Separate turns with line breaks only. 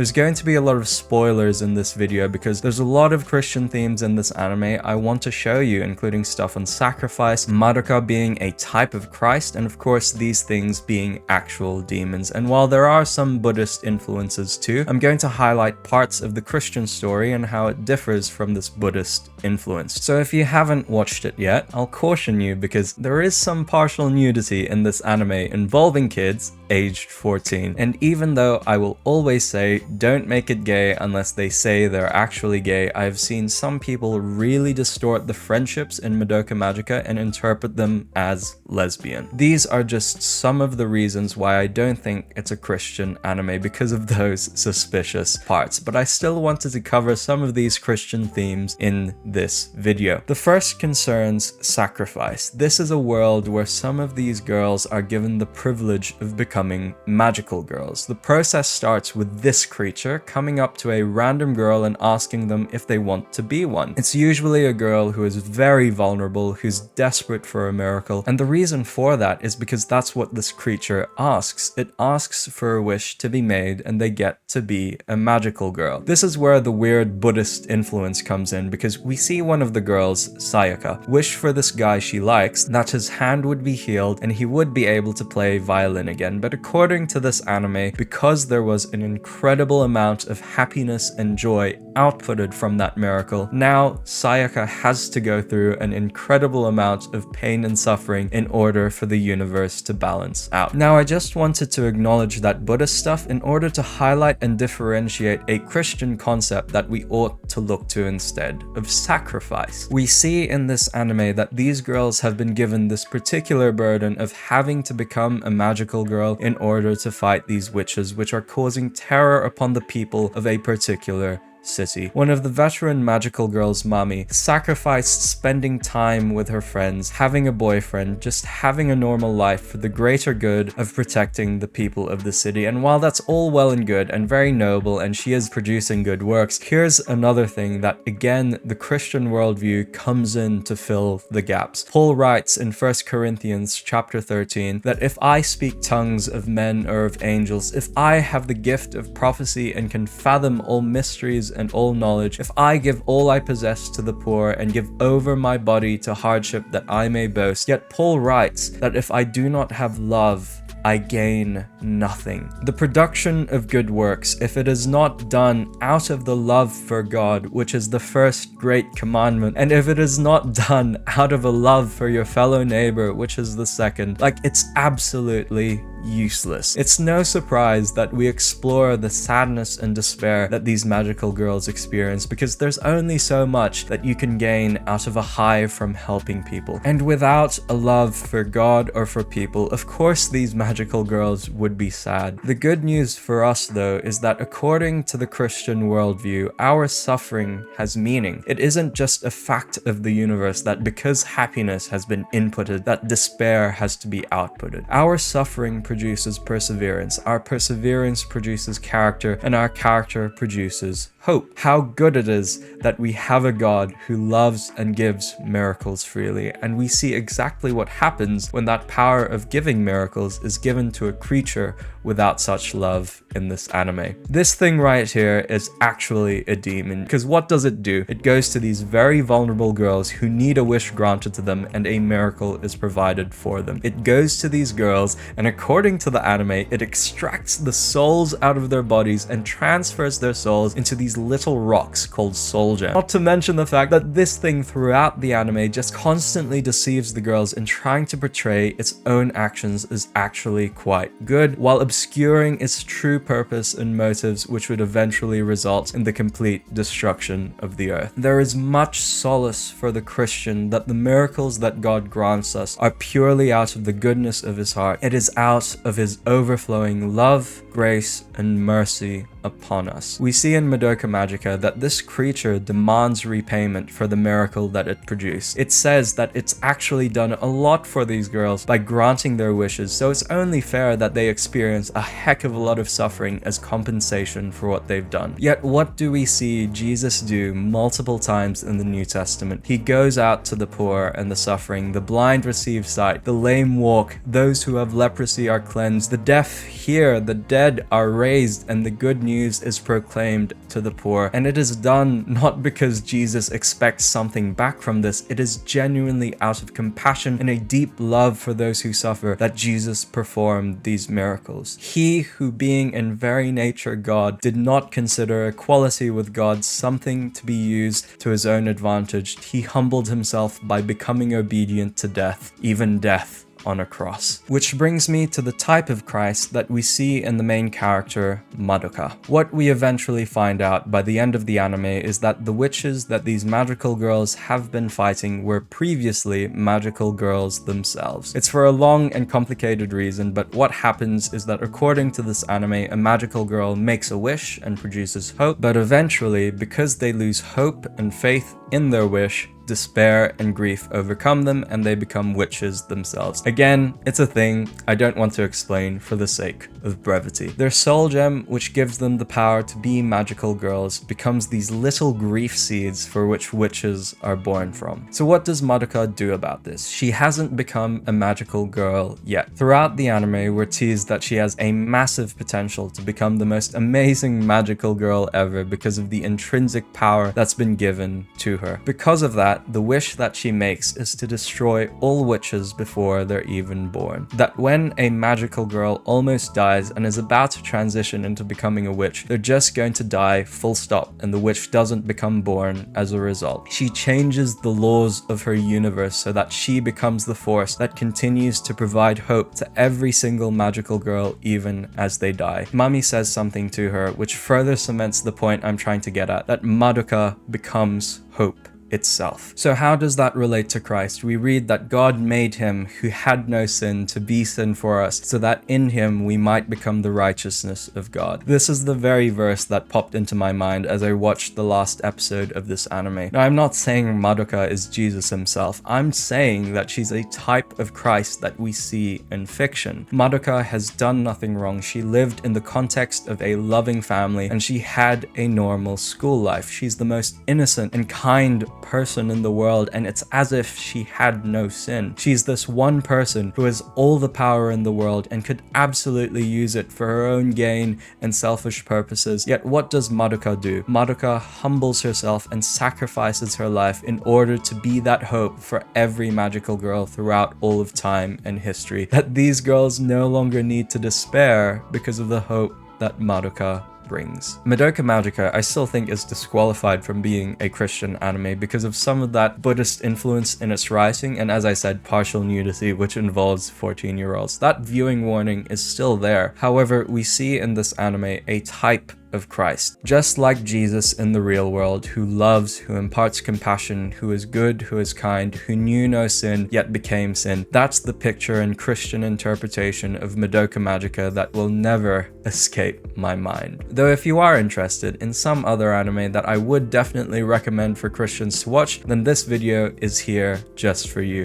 There's going to be a lot of spoilers in this video because there's a lot of Christian themes in this anime I want to show you, including stuff on sacrifice, Madoka being a type of Christ, and of course these things being actual demons. And while there are some Buddhist influences too, I'm going to highlight parts of the Christian story and how it differs from this Buddhist influence. So if you haven't watched it yet, I'll caution you because there is some partial nudity in this anime involving kids aged 14. And even though I will always say don't make it gay unless they say they're actually gay, I've seen some people really distort the friendships in Madoka Magica and interpret them as lesbian. These are just some of the reasons why I don't think it's a Christian anime, because of those suspicious parts. But I still wanted to cover some of these Christian themes in this video. The first concerns sacrifice. This is a world where some of these girls are given the privilege of becoming magical girls. The process starts with this creature coming up to a random girl and asking them if they want to be one. It's usually a girl who is very vulnerable, who's desperate for a miracle, and the reason for that is because that's what this creature asks. It asks for a wish to be made and they get to be a magical girl. This is where the weird Buddhist influence comes in, because we see one of the girls, Sayaka, wish for this guy she likes that his hand would be healed and he would be able to play violin again. But according to this anime, because there was an incredible amount of happiness and joy outputted from that miracle, now Sayaka has to go through an incredible amount of pain and suffering in order for the universe to balance out. Now, I just wanted to acknowledge that Buddhist stuff in order to highlight and differentiate a Christian concept that we ought to look to instead of sacrifice. We see in this anime that these girls have been given this particular burden of having to become a magical girl in order to fight these witches, which are causing terror upon the people of a particular city. One of the veteran magical girls, Mami, sacrificed spending time with her friends, having a boyfriend, just having a normal life for the greater good of protecting the people of the city. And while that's all well and good and very noble, and she is producing good works, here's another thing that, again, the Christian worldview comes in to fill the gaps. Paul writes in 1 Corinthians chapter 13 that if I speak tongues of men or of angels, if I have the gift of prophecy and can fathom all mysteries and all knowledge, if I give all I possess to the poor and give over my body to hardship that I may boast. Yet Paul writes that if I do not have love, I gain nothing. The production of good works, if it is not done out of the love for God, which is the first great commandment, and if it is not done out of a love for your fellow neighbor, which is the second, it's absolutely useless. It's no surprise that we explore the sadness and despair that these magical girls experience, because there's only so much that you can gain out of a high from helping people. And without a love for God or for people, of course these magical girls would be sad. The good news for us, though, is that according to the Christian worldview, our suffering has meaning. It isn't just a fact of the universe that because happiness has been inputted, that despair has to be outputted. Our suffering produces perseverance, our perseverance produces character, and our character produces hope. How good it is that we have a God who loves and gives miracles freely, and we see exactly what happens when that power of giving miracles is given to a creature without such love in this anime. This thing right here is actually a demon, because what does it do? It goes to these very vulnerable girls who need a wish granted to them and a miracle is provided for them. It goes to these girls, and according to the anime, it extracts the souls out of their bodies and transfers their souls into these little rocks called soul gems. Not to mention the fact that this thing throughout the anime just constantly deceives the girls in trying to portray its own actions as actually quite good, while obscuring its true purpose and motives, which would eventually result in the complete destruction of the earth. There is much solace for the Christian that the miracles that God grants us are purely out of the goodness of his heart. It is out of his overflowing love, grace, and mercy upon us. We see in Madoka Magica that this creature demands repayment for the miracle that it produced. It says that it's actually done a lot for these girls by granting their wishes, so it's only fair that they experience a heck of a lot of suffering as compensation for what they've done. Yet what do we see Jesus do multiple times in the New Testament? He goes out to the poor and the suffering, the blind receive sight, the lame walk, those who have leprosy are are cleansed, the deaf hear, the dead are raised, and the good news is proclaimed to the poor. And it is done not because Jesus expects something back from this, it is genuinely out of compassion and a deep love for those who suffer that Jesus performed these miracles. He who, being in very nature God, did not consider equality with God something to be used to his own advantage. He humbled himself by becoming obedient to death, even death on a cross. Which brings me to the type of Christ that we see in the main character, Madoka. What we eventually find out by the end of the anime is that the witches that these magical girls have been fighting were previously magical girls themselves. It's for a long and complicated reason, but what happens is that according to this anime, a magical girl makes a wish and produces hope, but eventually, because they lose hope and faith in their wish, despair and grief overcome them and they become witches themselves. Again, it's a thing I don't want to explain for the sake of brevity. Their soul gem, which gives them the power to be magical girls, becomes these little grief seeds for which witches are born from. So what does Madoka do about this? She hasn't become a magical girl yet. Throughout the anime, we're teased that she has a massive potential to become the most amazing magical girl ever because of the intrinsic power that's been given to her. Because of that, the wish that she makes is to destroy all witches before they're even born. That when a magical girl almost dies and is about to transition into becoming a witch, they're just going to die full stop and the witch doesn't become born as a result. She changes the laws of her universe so that she becomes the force that continues to provide hope to every single magical girl even as they die. Mami says something to her which further cements the point I'm trying to get at, that Madoka becomes hope itself. So how does that relate to Christ? We read that God made him who had no sin to be sin for us, so that in him we might become the righteousness of God. This is the very verse that popped into my mind as I watched the last episode of this anime. Now, I'm not saying Madoka is Jesus himself. I'm saying that she's a type of Christ that we see in fiction. Madoka has done nothing wrong. She lived in the context of a loving family and she had a normal school life. She's the most innocent and kind person in the world, and it's as if she had no sin. She's this one person who has all the power in the world and could absolutely use it for her own gain and selfish purposes. Yet what does Madoka do? Madoka humbles herself and sacrifices her life in order to be that hope for every magical girl throughout all of time and history. That these girls no longer need to despair because of the hope that Madoka brings. Madoka Magica I still think is disqualified from being a Christian anime because of some of that Buddhist influence in its writing, and as I said, partial nudity which involves 14-year-olds. That viewing warning is still there. However, we see in this anime a type of Christ. Just like Jesus in the real world, who loves, who imparts compassion, who is good, who is kind, who knew no sin, yet became sin. That's the picture and Christian interpretation of Madoka Magica that will never escape my mind. Though if you are interested in some other anime that I would definitely recommend for Christians to watch, then this video is here just for you.